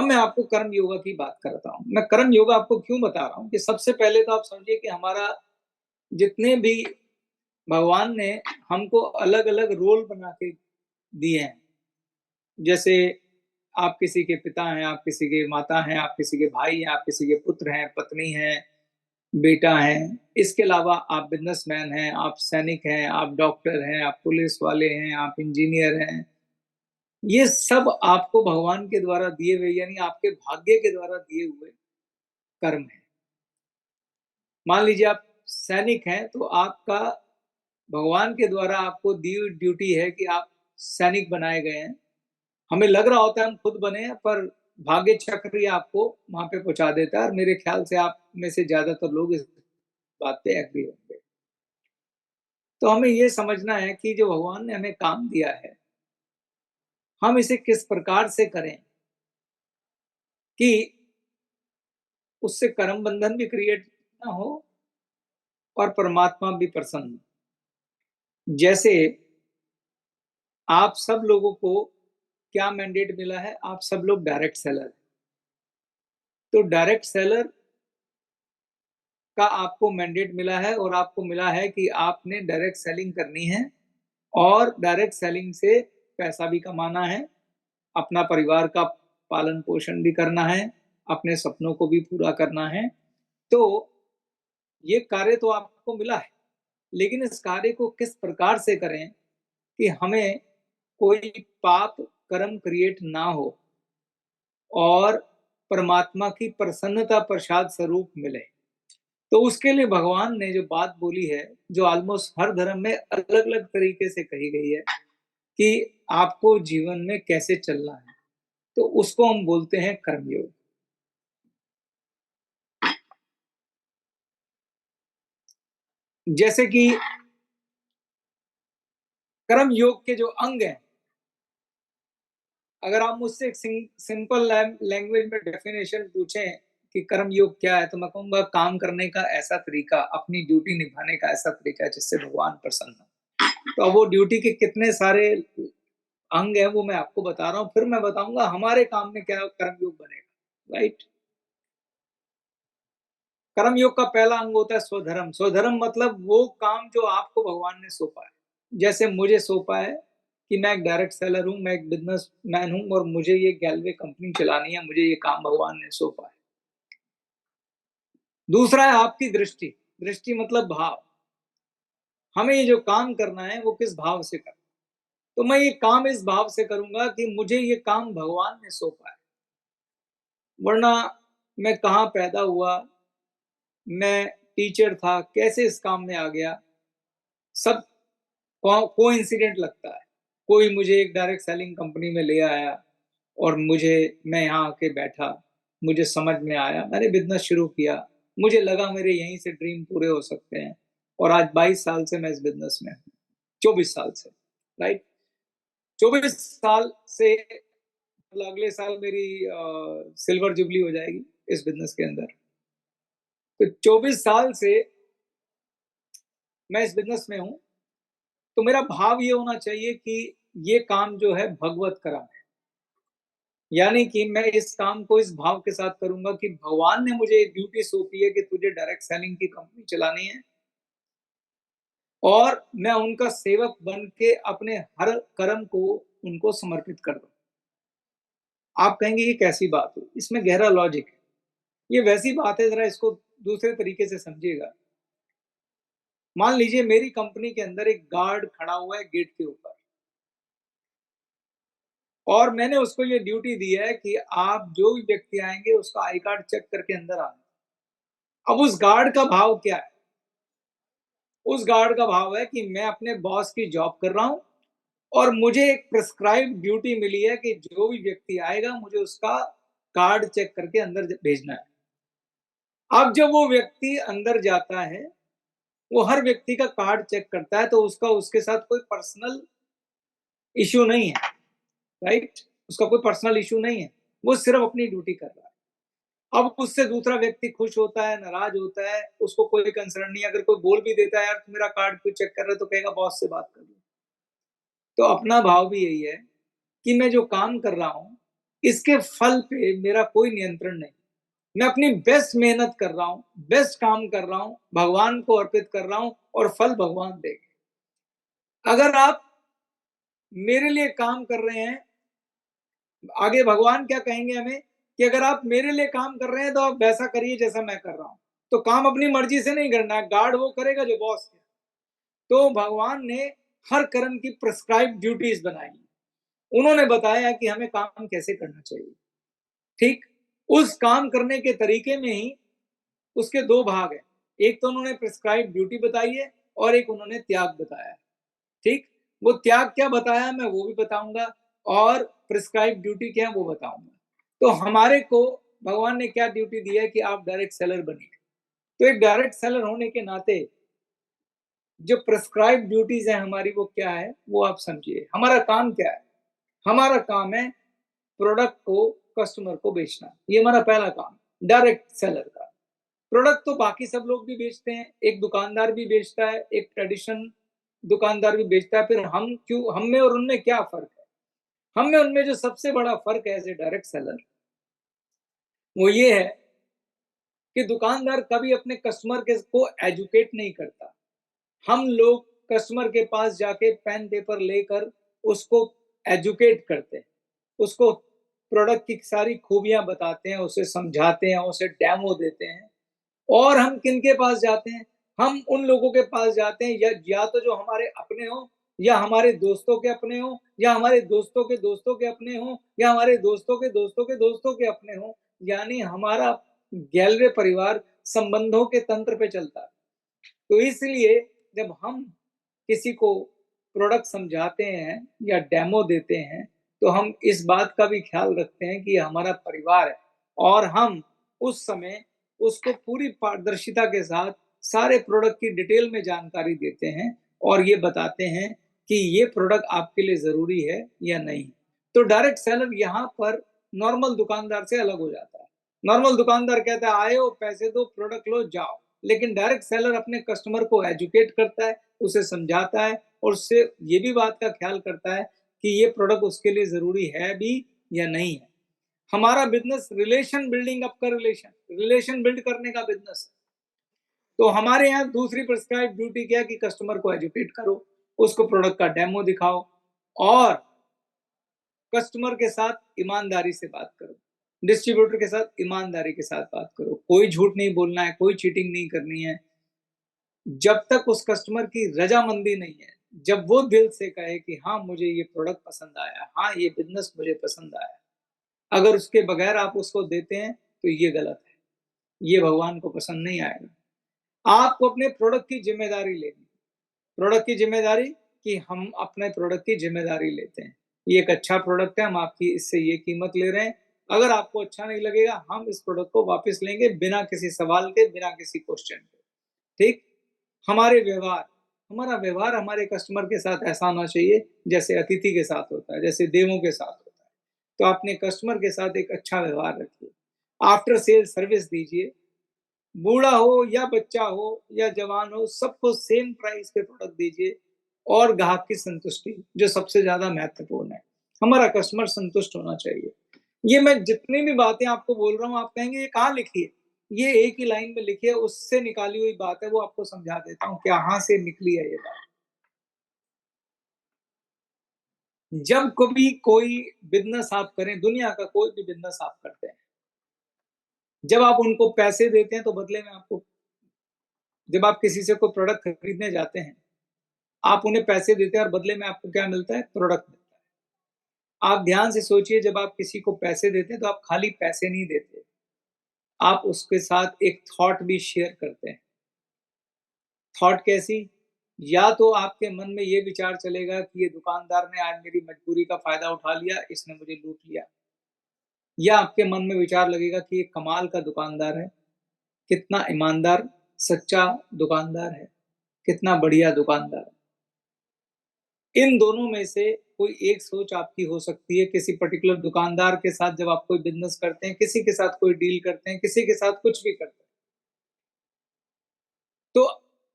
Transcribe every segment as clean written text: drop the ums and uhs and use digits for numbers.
मैं आपको कर्म योगा की बात करता हूँ। मैं कर्म योगा आपको क्यों बता रहा हूँ कि सबसे पहले तो आप समझिए कि हमारा जितने भी भगवान ने हमको अलग-अलग रोल बना के दिए हैं। जैसे आप किसी के पिता हैं, आप किसी के माता हैं, आप किसी के भाई हैं, आप किसी के पुत्र हैं, पत्नी हैं, बेटा हैं। इसके अलावा आप बिज़नेसमैन हैं, आप सैनिक हैं, आप डॉक्टर हैं, आप पुलिस वाले हैं, आप इंजीनियर हैं। ये सब आपको भगवान के द्वारा दिए हुए यानी आपके भाग्य के द्वारा दिए हुए कर्म हैं। मान लीजिए आप सैनिक हैं, तो आपका भगवान के द्वारा आपको दी हुई ड्यूटी है कि आप सैनिक बनाए गए हैं। हमें लग रहा होता है हम खुद बने हैं, पर भाग्य चक्र ही आपको वहाँ पे पहुँचा देता है और मेरे ख्याल से आप में से ज़्यादातर लोग इस बात पे एग्री होंगे। तो हमें ये समझना है कि जो भगवान ने हमें काम दिया है, हम इसे किस प्रकार से करें कि उससे कर्म बंधन भी क्रिएट ना हो और परमात्मा भी प्रसन्न हो। जैसे आप सब लोगों को क्या मैंडेट मिला है? आप सब लोग डायरेक्ट सेलर हैं। तो डायरेक्ट सेलर का आपको मैंडेट मिला है और आपको मिला है कि आपने डायरेक्ट सेलिंग करनी है और डायरेक्ट सेलिंग से पैसा भी कमाना है, अपना परिवार का पालन-पोषण भी करना है, अपने सपनों को भी पूरा करना है। तो ये कार्य तो आपको मिला है, लेकिन इस कार्य को किस प्रकार से करें कि हमें कोई पाप कर्म क्रिएट ना हो और परमात्मा की प्रसन्नता प्रसाद स्वरूप मिले। तो उसके लिए भगवान ने जो बात बोली है, जो ऑलमोस्ट हर धर्म में अलग-अलग तरीके से कही गई है कि आपको जीवन में कैसे चलना है, तो उसको हम बोलते हैं कर्मयोग। जैसे कि कर्म योग के जो अंग हैं, अगर आप मुझसे एक सिंपल लैंग्वेज में डेफिनेशन पूछें कि कर्म योग क्या है, तो मैं कहूँगा काम करने का ऐसा तरीका, अपनी ड्यूटी निभाने का ऐसा तरीका जिससे भगवान प्रसन्न हो। तो अब वो ड्यूटी के कितने सारे अंग हैं वो मैं आपको बता रहा हूँ, फिर मैं बताऊँगा हमारे काम में क्या कर्म योग बनेगा, राइट? कर्म योग का पहला अंग होता है स्वधर्म। स्वधर्म मतलब वो काम जो आपको भगवान ने सौंपा है। जैसे मुझे सौंपा है कि मैं एक डायरेक्ट सेलर हूँ, मैं एक बिज़नेसमैन हूँ और मुझे ये गैलवे कंपनी चलानी है, मुझे ये काम भगवान ने सौंपा है। दूसरा है आपकी दृष्टि, दृष्टि मतलब भाव। हमें ये जो काम करना है वो किस भाव से करना है। तो मैं ये काम इस भाव से करूँगा कि मुझे ये काम भगवान ने सौंपा है। वरना मैं कहाँ पैदा हुआ, मैं टीचर था, कैसे इस काम में आ गया, सब कोइंसिडेंट लगता है। कोई मुझे एक डायरेक्ट सेलिंग कंपनी में ले आया और मैं यहाँ आके बैठा, मुझे समझ में आया, मैंने बिज़नेस शुरू किया, मुझे लगा मेरे यहीं से ड्रीम पूरे हो सकते हैं और आज 22 साल से मैं इस बिज़नेस में हूँ, 24 साल से, राइट? 24 साल से मतलब अगले साल मेरी सिल्वर जुबली हो जाएगी इस बिज़नेस के अंदर। तो 24 साल से मैं इस बिज़नेस में हूँ, तो मेरा भाव ये होना चाहिए कि ये काम जो है भगवत कर्म है। यानी कि मैं इस काम को इस भाव के साथ करूँगा कि भगवान ने मुझे एक ड्यूटी सौंपी है कि तुझे डायरेक्ट सेलिंग की कंपनी चलानी है और मैं उनका सेवक बन के अपने हर कर्म को उनको समर्पित कर दूँ। आप कहेंगे ये कैसी बात हुई? इसमें गहरा लॉजिक है। ये वैसी बात है ज़रा इसको दूसरे तरीके से समझिएगा। मान लीजिए मेरी कंपनी के अंदर एक गार्ड खड़ा हुआ है गेट के ऊपर और मैंने उसको ये ड्यूटी दी है कि आप जो भी व्यक्ति आएँगे उसका आई कार्ड चेक करके अंदर आना। अब उस गार्ड का भाव क्या है? उस गार्ड का भाव है कि मैं अपने बॉस की जॉब कर रहा हूँ और मुझे एक प्रिस्क्राइब्ड ड्यूटी मिली है कि जो भी व्यक्ति आएगा मुझे उसका कार्ड चेक करके अंदर भेजना है। अब जब वो व्यक्ति अंदर जाता है, वो हर व्यक्ति का कार्ड चेक करता है तो उसका उसके साथ कोई पर्सनल इश्यू नहीं है, राइट? उसका कोई पर्सनल इश्यू नहीं है, वो सिर्फ अपनी ड्यूटी कर रहा है। अब उससे दूसरा व्यक्ति खुश होता है, नाराज़ होता है, उसको कोई कंसर्न नहीं है, अगर कोई बोल भी देता है यार तू मेरा कार्ड क्यों चेक कर रहा है? तो कहेगा बॉस से बात कर लो। तो अपना भाव भी यही है कि मैं जो काम कर रहा हूँ, इसके फल पे मेरा कोई नियंत्रण नहीं। मैं अपनी बेस्ट मेहनत कर रहा हूँ, बेस्ट काम कर रहा हूँ, भगवान को अर्पित कर रहा हूँ और फल भगवान देंगे। अगर आप मेरे लिए काम कर रहे हैं, आगे भगवान क्या कहेंगे हमें कि अगर आप मेरे लिए काम कर रहे हैं तो आप वैसा करिए जैसा मैं कर रहा हूं। तो काम अपनी मर्जी से नहीं करना है, गार्ड वो करेगा जो बॉस है। तो भगवान ने हर कर्म की प्रिस्क्राइब ड्यूटीज बनाई, उन्होंने बताया कि हमें काम कैसे करना चाहिए। ठीक, उस काम करने के तरीके में ही उसके दो भाग हैं, एक तो उन्होंने प्रिस्क्राइब ड्यूटी बताई है और एक उन्होंने त्याग बताया है। ठीक, वो त्याग क्या बताया मैं वो भी बताऊंगा और प्रिस्क्राइब ड्यूटी क्या है वो बताऊंगा। तो हमारे को भगवान ने क्या ड्यूटी दी है कि आप डायरेक्ट सेलर बनिए। तो एक डायरेक्ट सेलर होने के नाते जो प्रिस्क्राइब ड्यूटीज है हमारी वो क्या है वो आप समझिए। हमारा काम क्या है? हमारा काम है प्रोडक्ट को कस्टमर को बेचना, ये हमारा पहला काम, डायरेक्ट सेलर का। प्रोडक्ट तो बाकी सब लोग भी बेचते हैं, एक दुकानदार भी बेचता है, एक ट्रेडिशन दुकानदार भी बेचता है। फिर हम क्यों, हम में और उनमें क्या फर्क है? हम में उनमें जो सबसे बड़ा फर्क है एज ए डायरेक्ट सेलर, वो ये है कि दुकानदार कभी अपने कस्टमर के को एजुकेट नहीं करता। हम लोग कस्टमर के पास जाके पेन पेपर लेकर उसको एजुकेट करते हैं, उसको प्रोडक्ट की सारी खूबियां बताते हैं, उसे समझाते हैं, उसे डेमो देते हैं। और हम किनके पास जाते हैं? हम उन लोगों के पास जाते हैं या तो जो हमारे अपने हो, या हमारे दोस्तों के अपने हो, या हमारे दोस्तों के दोस्तों के अपने हो, या हमारे दोस्तों के दोस्तों के दोस्तों के अपने हो। यानी हमारा गैलरे परिवार संबंधों के तंत्र पे चलता है। तो इसलिए जब हम किसी को प्रोडक्ट समझाते हैं या डेमो देते हैं तो हम इस बात का भी ख्याल रखते हैं कि ये हमारा परिवार है और हम उस समय उसको पूरी पारदर्शिता के साथ सारे प्रोडक्ट की डिटेल में जानकारी देते हैं और ये बताते हैं कि ये प्रोडक्ट आपके लिए ज़रूरी है या नहीं। तो डायरेक्ट सेलर यहाँ पर नॉर्मल दुकानदार से अलग हो जाता है। नॉर्मल दुकानदार कहता है आए हो, पैसे दो, प्रोडक्ट लो, जाओ। लेकिन डायरेक्ट सेलर अपने कस्टमर को एजुकेट करता है, उसे समझाता है और उससे ये भी बात का ख्याल करता है कि ये प्रोडक्ट उसके लिए ज़रूरी है भी या नहीं है। हमारा बिज़नेस रिलेशन बिल्डिंग अप का रिलेशन बिल्ड करने का बिज़नेस है। तो हमारे यहाँ दूसरी प्रिस्क्राइब ड्यूटी क्या है कि कस्टमर को एजुकेट करो, उसको प्रोडक्ट का डेमो दिखाओ और कस्टमर के साथ ईमानदारी से बात करो, डिस्ट्रीब्यूटर के साथ ईमानदारी के साथ बात करो। कोई झूठ नहीं बोलना है, कोई चीटिंग नहीं करनी है। जब तक उस कस्टमर की रजामंदी नहीं है, जब वो दिल से कहे कि हाँ मुझे ये प्रोडक्ट पसंद आया, हाँ ये बिजनेस मुझे पसंद आया, अगर उसके बगैर आप उसको देते हैं तो ये गलत है, ये भगवान को पसंद नहीं आएगा। आपको अपने प्रोडक्ट की जिम्मेदारी लेनी, प्रोडक्ट की जिम्मेदारी कि हम अपने प्रोडक्ट की जिम्मेदारी लेते हैं। ये एक अच्छा प्रोडक्ट है, हम आपकी इससे ये कीमत ले रहे हैं, अगर आपको अच्छा नहीं लगेगा हम इस प्रोडक्ट को वापस लेंगे बिना किसी सवाल के, बिना किसी क्वेश्चन के। ठीक, हमारे व्यवहार, हमारा व्यवहार हमारे कस्टमर के साथ ऐसा होना चाहिए जैसे अतिथि के साथ होता है, जैसे देवों के साथ होता है। तो अपने कस्टमर के साथ एक अच्छा व्यवहार रखिए, आफ्टर सेल सर्विस दीजिए। बूढ़ा हो या बच्चा हो या जवान हो, सबको सेम प्राइस पे प्रोडक्ट दीजिए और ग्राहक की संतुष्टि जो सबसे ज्यादा महत्वपूर्ण है। हमारा कस्टमर संतुष्ट होना चाहिए। ये मैं जितनी भी बातें आपको बोल रहा हूँ आप कहेंगे ये कहाँ लिखी है? ये एक ही लाइन में लिखी है, उससे निकाली हुई बात है, वो आपको समझा देता हूँ कहाँ से निकली है ये बात। जब कभी कोई बिज़नेस आप करें, दुनिया का कोई भी बिज़नेस आप करते हैं, जब आप उनको पैसे देते हैं तो बदले में आपको, जब आप किसी से कोई प्रोडक्ट खरीदने जाते हैं, आप उन्हें पैसे देते हैं और बदले में आपको क्या मिलता है? प्रोडक्ट मिलता है। आप ध्यान से सोचिए, जब आप किसी को पैसे देते हैं तो आप खाली पैसे नहीं देते, आप उसके साथ एक थॉट भी शेयर करते हैं। थॉट कैसी? या तो आपके मन में ये विचार चलेगा कि ये दुकानदार ने आज मेरी मजबूरी का फ़ायदा उठा लिया, इसने मुझे लूट लिया। या आपके मन में विचार लगेगा कि ये कमाल का दुकानदार है, कितना ईमानदार, सच्चा दुकानदार है, कितना बढ़िया दुकानदार है। इन दोनों में से कोई एक सोच आपकी हो सकती है। किसी पर्टिकुलर दुकानदार के साथ जब आप कोई बिज़नेस करते हैं, किसी के साथ कोई डील करते हैं, किसी के साथ कुछ भी करते हैं, तो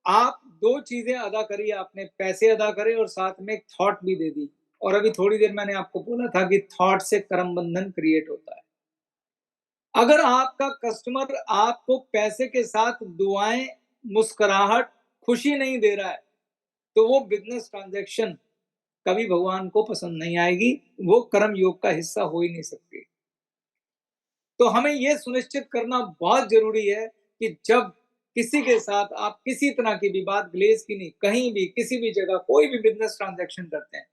आप 2 चीज़ें अदा करी आपने, पैसे अदा करे और साथ में एक थॉट भी दे दी और अभी थोड़ी देर मैंने आपको बोला था कि थॉट से कर्म बंधन क्रिएट होता है। अगर आपका कस्टमर आपको पैसे के साथ दुआएं, मुस्कुराहट, खुशी नहीं दे रहा है, तो वो बिजनेस ट्रांजैक्शन कभी भगवान को पसंद नहीं आएगी, वो कर्म योग का हिस्सा हो ही नहीं सकती। तो हमें ये सुनिश्चित करना बहुत जरूरी है कि जब किसी के साथ आप किसी तरह की भी बात ग्लेज की नहीं, कहीं भी किसी भी जगह कोई भी बिजनेस ट्रांजैक्शन करते हैं,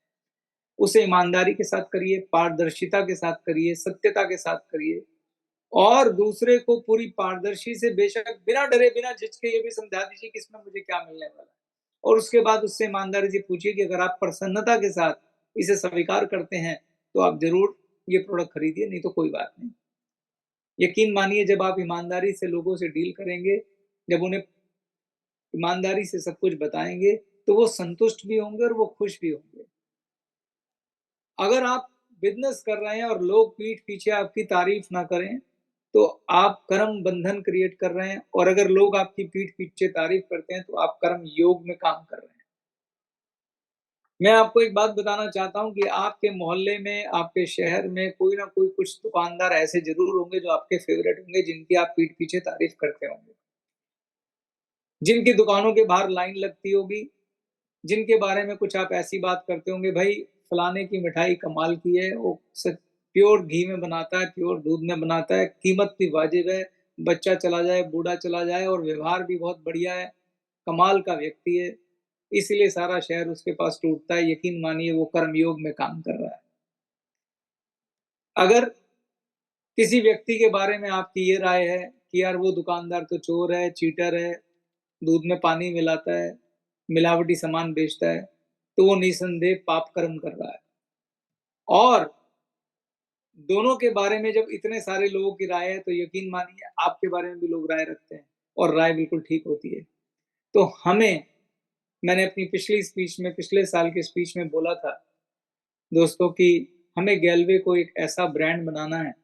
उसे ईमानदारी के साथ करिए, पारदर्शिता के साथ करिए, सत्यता के साथ करिए और दूसरे को पूरी पारदर्शी से बेशक बिना डरे, बिना झिझके ये भी समझा दीजिए कि इसमें मुझे क्या मिलने वाला है। और उसके बाद उससे ईमानदारी से पूछिए कि अगर आप प्रसन्नता के साथ इसे स्वीकार करते हैं, तो आप ज़रूर ये प्रोडक्ट खरीदिए, नहीं तो कोई बात नहीं। यकीन मानिए जब आप ईमानदारी से लोगों से डील करेंगे, जब उन्हें ईमानदारी से सब कुछ बताएँगे, तो वो संतुष्ट भी होंगे और वो खुश भी होंगे। अगर आप बिज़नेस कर रहे हैं और लोग पीठ पीछे आपकी तारीफ़ ना करें, तो आप कर्म बंधन क्रिएट कर रहे हैं और अगर लोग आपकी पीठ पीछे तारीफ़ करते हैं, तो आप कर्म योग में काम कर रहे हैं। मैं आपको एक बात बताना चाहता हूँ कि आपके मोहल्ले में, आपके शहर में कोई ना कोई कुछ दुकानदार ऐसे ज़रूर होंगे जो आपके फ़ेवरेट होंगे, जिनकी आप पीठ पीछे तारीफ़ करते होंगे। जिनकी दुकानों के बाहर लाइन लगती होगी, जिनके बारे में कुछ आप ऐसी बात करते होंगे, भई फलाने की मिठाई कमाल की है, वो प्योर घी में बनाता है, प्योर दूध में बनाता है, कीमत भी वाजिब है, बच्चा चला जाए, बूढ़ा चला जाए और व्यवहार भी बहुत बढ़िया है, कमाल का व्यक्ति है, इसलिए सारा शहर उसके पास टूटता है, यकीन मानिए वो कर्मयोग में काम कर रहा है। अगर किसी व्यक्ति के बारे में आपकी ये राय है कि यार वो दुकानदार तो चोर है, चीटर है, दूध में पानी मिलाता है, मिलावटी सामान बेचता है, तो वो निसंदेह पाप कर्म कर रहा है। और दोनों के बारे में जब इतने सारे लोगों की राय है, तो यकीन मानिए आपके बारे में भी लोग राय रखते हैं और राय बिल्कुल ठीक होती है। तो मैंने अपनी पिछली स्पीच में, पिछले साल की स्पीच में बोला था दोस्तों कि हमें गैलवे को एक ऐसा ब्रांड बनाना है,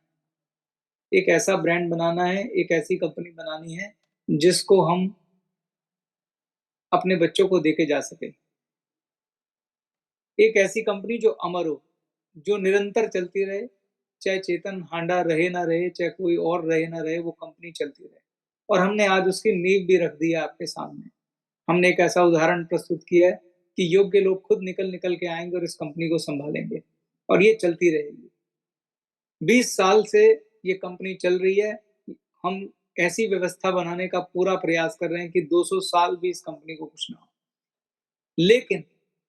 एक ऐसा ब्रांड बनाना है, एक ऐसी कंपनी बनानी है, जिसको हम अपने बच्चों को देके जा सकें। एक ऐसी कंपनी जो अमर हो, जो निरंतर चलती रहे, चाहे चेतन हांडा रहे ना रहे, चाहे कोई और रहे ना रहे, वो कंपनी चलती रहे। और हमने आज उसकी नींव भी रख दी है आपके सामने। हमने एक ऐसा उदाहरण प्रस्तुत किया है कि योग्य लोग खुद निकल-निकल के आएँगे और इस कंपनी को सँभालेंगे और ये चलती रहेगी। 20 साल से ये कंपनी चल रही है। हम ऐसी व्यवस्था बनाने का पूरा प्रयास कर रहे हैं कि 200 साल भी इस कंपनी को कुछ ना हो। लेकिन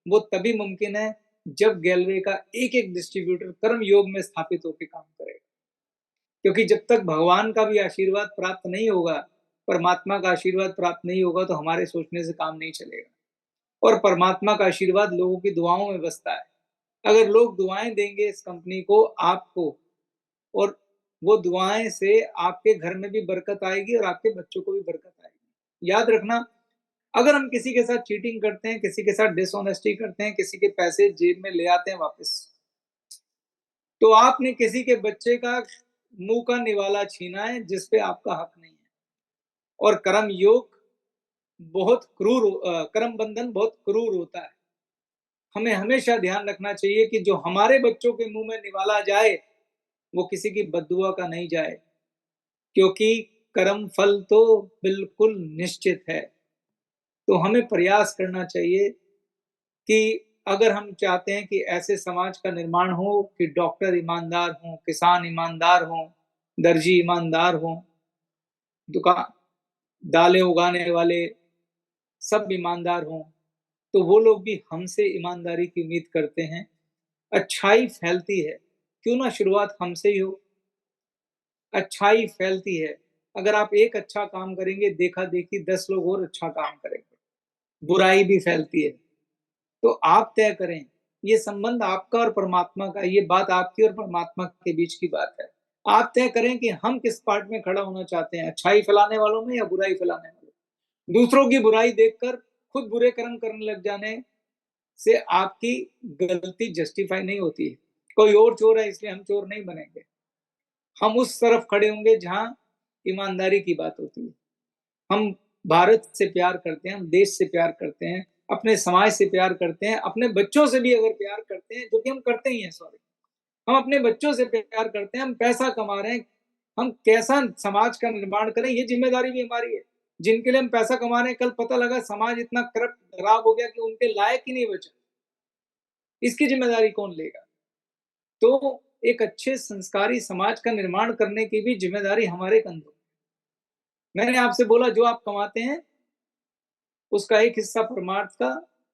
वो तभी मुमकिन है जब गैलवे का एक-एक डिस्ट्रीब्यूटर कर्म योग में स्थापित होके काम करेगा। क्योंकि जब तक भगवान का भी आशीर्वाद प्राप्त नहीं होगा, परमात्मा का आशीर्वाद प्राप्त नहीं होगा, तो हमारे सोचने से काम नहीं चलेगा। और परमात्मा का आशीर्वाद लोगों की दुआओं में बसता है। अगर लोग दुआएँ देंगे इस कंपनी को, आपको और वो दुआएँ से आपके घर में भी बरकत आएगी और आपके बच्चों को भी बरकत आएगी। याद रखना, अगर हम किसी के साथ चीटिंग करते हैं, किसी के साथ डिसऑनेस्टी करते हैं, किसी के पैसे जेब में ले आते हैं वापस, तो आपने किसी के बच्चे का मुँह का निवाला छीना है, जिस पे आपका हक नहीं है। और कर्म योग कर्म बंधन बहुत क्रूर होता है। हमें हमेशा ध्यान रखना चाहिए कि जो हमारे बच्चों के मुँह में निवाला जाए, वो किसी की बद्दुआ का नहीं जाए, क्योंकि कर्म फल तो बिल्कुल निश्चित है। तो हमें प्रयास करना चाहिए कि अगर हम चाहते हैं कि ऐसे समाज का निर्माण हो कि डॉक्टर ईमानदार हों, किसान ईमानदार हों, दर्जी ईमानदार हों, दुका दालें उगाने वाले सब ईमानदार हों, तो वो लोग भी हमसे ईमानदारी की उम्मीद करते हैं। अच्छाई फैलती है, क्यों ना शुरुआत हमसे ही हो। अच्छाई फैलती है, अगर आप एक अच्छा काम करेंगे, देखा-देखी 10 लोग और अच्छा काम करेंगे। बुराई भी फैलती है, तो आप तय करें, ये संबंध आपका और परमात्मा का है, ये बात आपकी और परमात्मा के बीच की बात है। आप तय करें कि हम किस पार्ट में खड़ा होना चाहते हैं, अच्छाई फैलाने वालों में या बुराई फैलाने वालों में। दूसरों की बुराई देखकर खुद बुरे कर्म करने लग जाने से आपकी गलती जस्टिफाई नहीं होती है। कोई और चोर है इसलिए हम चोर नहीं बनेंगे। हम उस तरफ खड़े होंगे जहाँ ईमानदारी की बात होती है। हम भारत से प्यार करते हैं, हम देश से प्यार करते हैं, अपने समाज से प्यार करते हैं, अपने बच्चों से भी अगर प्यार करते हैं, जो कि हम करते ही हैं, सॉरी, हम अपने बच्चों से प्यार करते हैं, हम पैसा कमा रहे हैं, हम कैसा समाज का निर्माण करें, ये जिम्मेदारी भी हमारी है। जिनके लिए हम पैसा कमा रहे हैं, कल पता लगा समाज इतना करप्ट खराब हो गया कि उनके लायक ही नहीं बचा, इसकी जिम्मेदारी कौन लेगा? तो एक अच्छे संस्कारी समाज का निर्माण करने की भी जिम्मेदारी हमारे कंधों। मैंने आपसे बोला जो आप कमाते हैं उसका एक हिस्सा परमार्थ का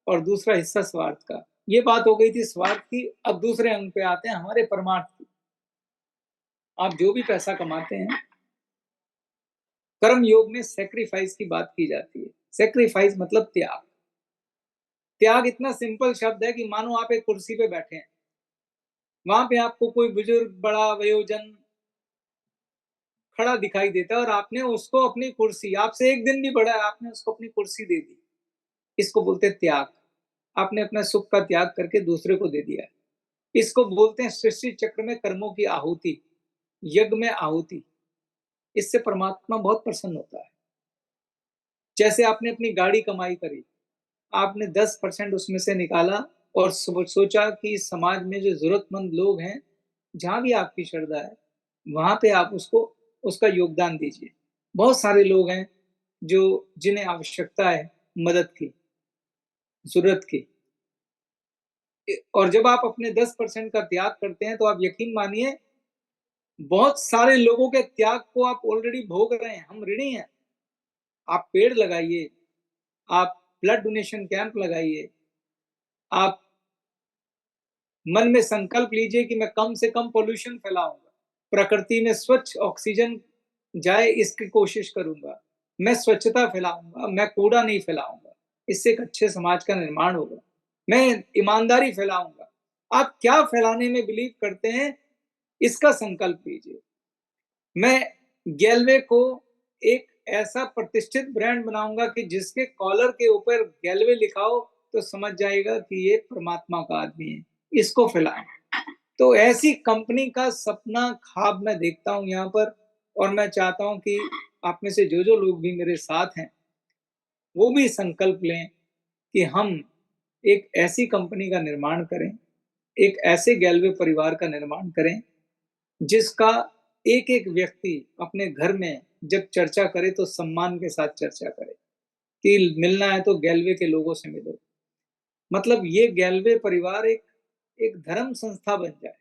और दूसरा हिस्सा स्वार्थ का। ये बात हो गई थी स्वार्थ की। अब दूसरे अंग पे आते हैं हमारे परमार्थ की। आप जो भी पैसा कमाते हैं, कर्म योग में सैक्रिफाइस की बात की जाती है। सैक्रिफाइस मतलब त्याग। त्याग इतना सिंपल शब्द है कि मानो आप एक कुर्सी पे बैठे हैं, वहां पे आपको कोई बुजुर्ग बड़ा वयोजन खड़ा दिखाई देता है और आपने उसको अपनी कुर्सी, आपसे एक दिन भी बड़ा है, आपने उसको अपनी कुर्सी दे दी। इसको बोलते हैं त्याग। आपने अपना सुख का त्याग करके दूसरे को दे दिया। इसको बोलते हैं सृष्टि चक्र में कर्मों की आहुति, यज्ञ में आहुति। इससे परमात्मा बहुत प्रसन्न होता है। जैसे आपने अपनी गाड़ी कमाई करी, आपने 10% उसमें से निकाला और सोचा कि समाज में जो जरूरतमंद लोग हैं, जहां भी आपकी श्रद्धा है, वहां पे आप उसको उसका योगदान दीजिए। बहुत सारे लोग हैं जो जिन्हें आवश्यकता है मदद की, जरूरत की। और जब आप अपने 10% का त्याग करते हैं तो आप यकीन मानिए बहुत सारे लोगों के त्याग को आप ऑलरेडी भोग रहे हैं। हम ऋणी हैं। आप पेड़ लगाइए, आप ब्लड डोनेशन कैंप लगाइए, आप मन में संकल्प लीजिए कि मैं कम से कम पोल्यूशन फैलाऊंगा, प्रकृति में स्वच्छ ऑक्सीजन जाए इसकी कोशिश करूंगा, मैं स्वच्छता फैलाऊंगा, मैं कूड़ा नहीं फैलाऊंगा, इससे एक अच्छे समाज का निर्माण होगा, मैं ईमानदारी फैलाऊंगा। आप क्या फैलाने में बिलीव करते हैं, इसका संकल्प लीजिए। मैं गैलवे को एक ऐसा प्रतिष्ठित ब्रांड बनाऊंगा कि जिसके कॉलर के ऊपर गैलवे लिखा हो तो समझ जाएगा कि ये परमात्मा का आदमी है, इसको फैलाएं। तो ऐसी कंपनी का सपना ख्वाब मैं देखता हूं यहाँ पर। और मैं चाहता हूं कि आप में से जो जो लोग भी मेरे साथ हैं वो भी संकल्प लें कि हम एक ऐसी कंपनी का निर्माण करें, एक ऐसे गैलवे परिवार का निर्माण करें जिसका एक एक व्यक्ति अपने घर में जब चर्चा करे तो सम्मान के साथ चर्चा करे कि मिलना है तो गैलवे के लोगों से मिलो। मतलब ये गैलवे परिवार एक एक धर्म संस्था बन जाए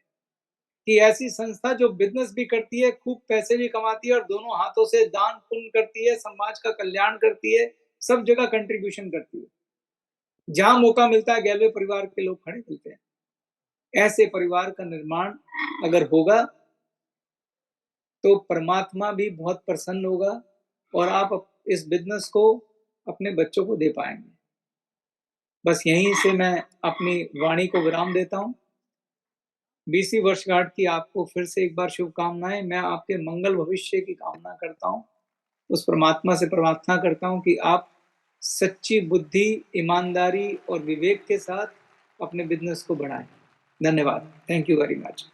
कि ऐसी संस्था जो बिजनेस भी करती है, खूब पैसे भी कमाती है और दोनों हाथों से दान पुण्य करती है, समाज का कल्याण करती है, सब जगह कंट्रीब्यूशन करती है। जहां मौका मिलता है गैलवे परिवार के लोग खड़े मिलते हैं। ऐसे परिवार का निर्माण अगर होगा तो परमात्मा भी बहुत प्रसन्न होगा और आप इस बिजनेस को अपने बच्चों को दे पाएंगे। बस यहीं से मैं अपनी वाणी को विराम देता हूं। 20वीं वर्षगांठ की आपको फिर से एक बार शुभकामनाएं। मैं आपके मंगल भविष्य की कामना करता हूं। उस परमात्मा से प्रार्थना करता हूं कि आप सच्ची बुद्धि, ईमानदारी और विवेक के साथ अपने बिजनेस को बढ़ाएं। धन्यवाद। Thank you very much.